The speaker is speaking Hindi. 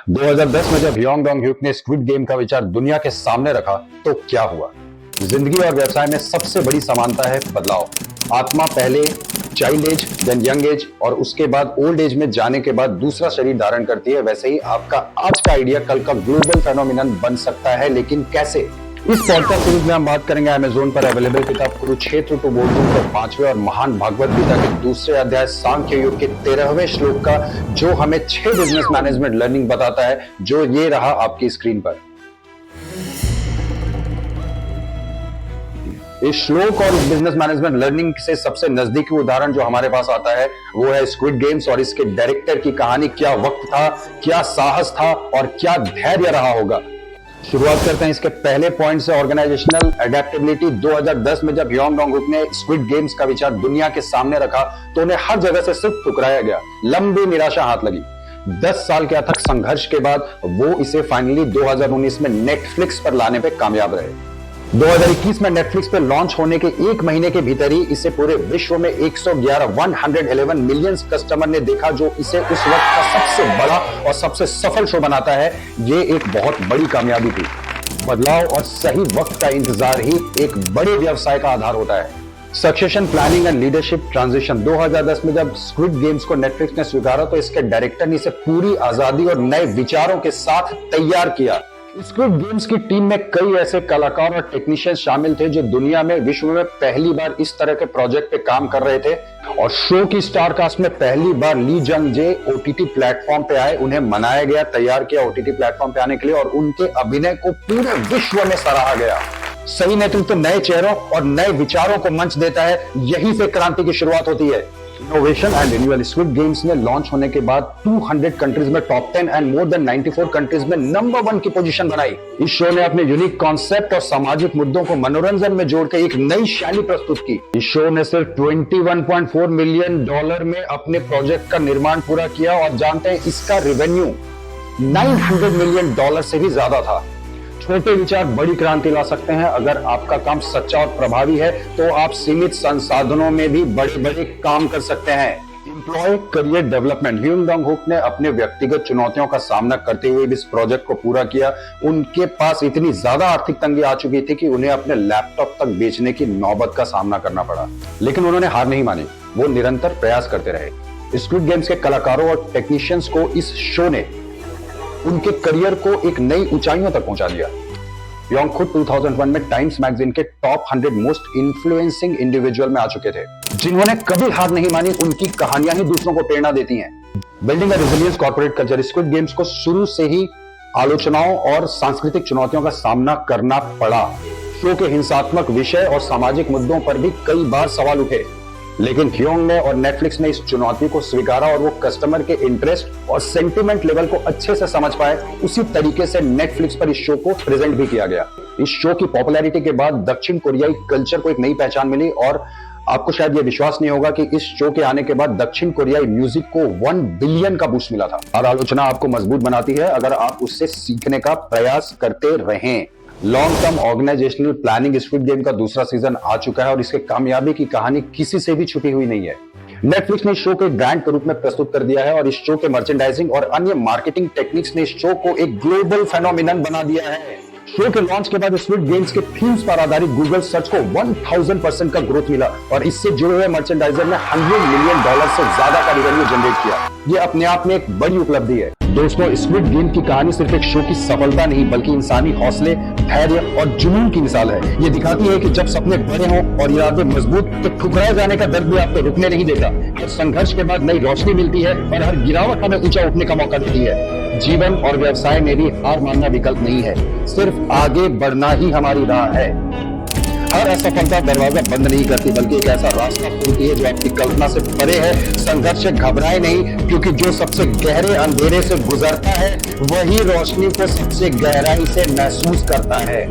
2010 में जब योंग डोंग ह्यूक ने स्क्विड गेम का विचार दुनिया के सामने रखा तो क्या हुआ? जिंदगी और व्यवसाय में सबसे बड़ी समानता है बदलाव। आत्मा पहले child age, then young age और उसके बाद ओल्ड एज में जाने के बाद दूसरा शरीर धारण करती है। वैसे ही आपका आज का आइडिया कल का ग्लोबल फेनोमिनन बन सकता है, लेकिन कैसे? इस पॉडकास्ट सीरीज में हम बात करेंगे अमेज़न पर अवेलेबल किताब कुरुक्षेत्र टू बोर्डरूम के 5वें और महान भागवत गीता के दूसरे अध्याय सांख्य योग के 13वें श्लोक का, जो हमें 6 बिजनेस मैनेजमेंट लर्निंग बताता है, जो ये रहा आपकी स्क्रीन पर। इस श्लोक और बिजनेस मैनेजमेंट लर्निंग से सबसे नजदीकी उदाहरण जो हमारे पास आता है वो है स्क्विड गेम्स, और इसके डायरेक्टर की कहानी। क्या वक्त था, क्या साहस था और क्या धैर्य रहा होगा। शुरुआत करते हैं इसके पहले पॉइंट से, ऑर्गेनाइजेशनल एडेप्टेबिलिटी। 2010 में जब योंग डोंग ह्यूक ने स्क्विड गेम्स का विचार दुनिया के सामने रखा तो उन्हें हर जगह से सिर्फ ठुकराया गया। लंबी निराशा हाथ लगी। 10 साल के अथक संघर्ष के बाद वो इसे फाइनली 2019 में नेटफ्लिक्स पर लाने पे कामयाब रहे। 2021 में नेटफ्लिक्स पे लॉन्च होने के 1 महीने के भीतर ही इसे पूरे विश्व में 111 मिलियन कस्टमर ने देखा, जो इसे उस वक्त का सबसे बड़ा और सबसे सफल शो बनाता है। ये एक बहुत बड़ी कामयाबी थी। बदलाव और सही वक्त का इंतजार ही एक बड़े व्यवसाय का आधार होता है। Succession planning and leadership transition. 2010 में जब स्क्विड गेम्स को नेटफ्लिक्स ने स्वीकारा तो इसके डायरेक्टर ने इसे पूरी आजादी और नए विचारों के साथ तैयार किया। स्क्विड गेम्स की टीम में कई ऐसे कलाकार और टेक्नीशियन शामिल थे जो दुनिया में विश्व में पहली बार इस तरह के प्रोजेक्ट पे काम कर रहे थे, और शो की स्टार कास्ट में पहली बार ली जंग जे ओटीटी प्लेटफॉर्म पे आए। उन्हें मनाया गया, तैयार किया ओटीटी प्लेटफॉर्म पे आने के लिए, और उनके अभिनय को पूरे विश्व में सराहा गया। सही नेतृत्व नए चेहरों और नए विचारों को मंच देता है। यहीं से क्रांति की शुरुआत होती है। Innovation and renewal. Squid games ने लॉन्च होने के बाद 200 कंट्रीज में top 10 and more than 94 countries में नंबर 1 की पोजीशन बनाई। इस शो ने अपने यूनिक कॉन्सेप्ट और सामाजिक मुद्दों को मनोरंजन में जोड़कर एक नई शैली प्रस्तुत की। इस शो ने सिर्फ $21.4 मिलियन में अपने प्रोजेक्ट का निर्माण पूरा किया, और जानते हैं इसका रेवेन्यू $900 मिलियन से भी ज्यादा था। छोटे विचार बड़ी क्रांति ला सकते हैं। अगर आपका काम सच्चा और प्रभावी है तो आप सीमित संसाधनों में भी बड़े बड़े काम कर सकते हैं। Employ career development. Yong Dong Hyuk ने अपने व्यक्तिगत चुनौतियों का सामना करते हुए इस प्रोजेक्ट को पूरा किया। उनके पास इतनी ज्यादा आर्थिक तंगी आ चुकी थी कि उन्हें अपने लैपटॉप तक बेचने की नौबत का सामना करना पड़ा, लेकिन उन्होंने हार नहीं मानी। वो निरंतर प्रयास करते रहे। स्क्विड गेम्स के कलाकारों और टेक्नीशियंस को इस शो ने उनके करियर को एक नई ऊंचाइयों तक पहुंचा दिया। योंग खुद 2001 में टाइम्स मैगजीन के टॉप 100 मोस्ट इन्फ्लुएंसिंग इंडिविजुअल में आ चुके थे। जिन्होंने कभी हार नहीं मानी, उनकी कहानियां ही दूसरों को प्रेरणा देती हैं। बिल्डिंग अ resilience corporate culture. Squid games को शुरू से ही आलोचनाओं और सांस्कृतिक चुनौतियों का सामना करना पड़ा। शो के हिंसात्मक विषय और सामाजिक मुद्दों पर भी कई बार सवाल उठे, लेकिन योंग ने और नेटफ्लिक्स ने इस चुनौती को स्वीकारा, और वो कस्टमर के इंटरेस्ट और सेंटिमेंट लेवल को अच्छे से समझ पाए। उसी तरीके से नेटफ्लिक्स पर इस शो को प्रेजेंट भी किया गया। इस शो की पॉपुलैरिटी के बाद दक्षिण कोरियाई कल्चर को एक नई पहचान मिली, और आपको शायद ये विश्वास नहीं होगा कि इस शो के आने के बाद दक्षिण कोरियाई म्यूजिक को 1 बिलियन का बूस्ट मिला था। हर आलोचना आपको मजबूत बनाती है अगर आप उससे सीखने का प्रयास करते रहें। Long term organisational planning. Squid Game का दूसरा सीजन आ चुका है और इसके कामयाबी की कहानी किसी से भी छुपी हुई नहीं है। नेटफ्लिक्स ने इस शो को एक ब्रांड के रूप में प्रस्तुत कर दिया है, और इस शो के मर्चेंडाइजिंग और अन्य मार्केटिंग टेक्निक्स ने इस शो को एक ग्लोबल फेनोमिनन बना दिया है। शो के लॉन्च के बाद स्क्विड गेम्स के थीम्स पर आधारित गूगल सर्च को 1000% का ग्रोथ मिला, और इससे जुड़े हुए मर्चेंडाइजर ने $100 मिलियन से ज्यादा का रेवेन्यू जनरेट किया। ये अपने आप में एक बड़ी उपलब्धि है। दोस्तों, स्क्विड गेम की कहानी सिर्फ एक शो की सफलता नहीं, बल्कि इंसानी हौसले, धैर्य और जुनून की मिसाल है। ये दिखाती है कि जब सपने बड़े हों और इरादे मजबूत, तो ठुकराए जाने का दर्द भी आपको रुकने नहीं देता। हर संघर्ष के बाद नई रोशनी मिलती है, और हर गिरावट हमें ऊंचा उठने का मौका देती है। जीवन और व्यवसाय में भी हार मानना विकल्प नहीं है, सिर्फ आगे बढ़ना ही हमारी राह है। हर असफलता दरवाजा बंद नहीं करती, बल्कि एक ऐसा रास्ता खोलती है जो आपकी कल्पना से परे है। संघर्ष से घबराए नहीं, क्योंकि जो सबसे गहरे अंधेरे से गुजरता है वही रोशनी को सबसे गहराई से महसूस करता है।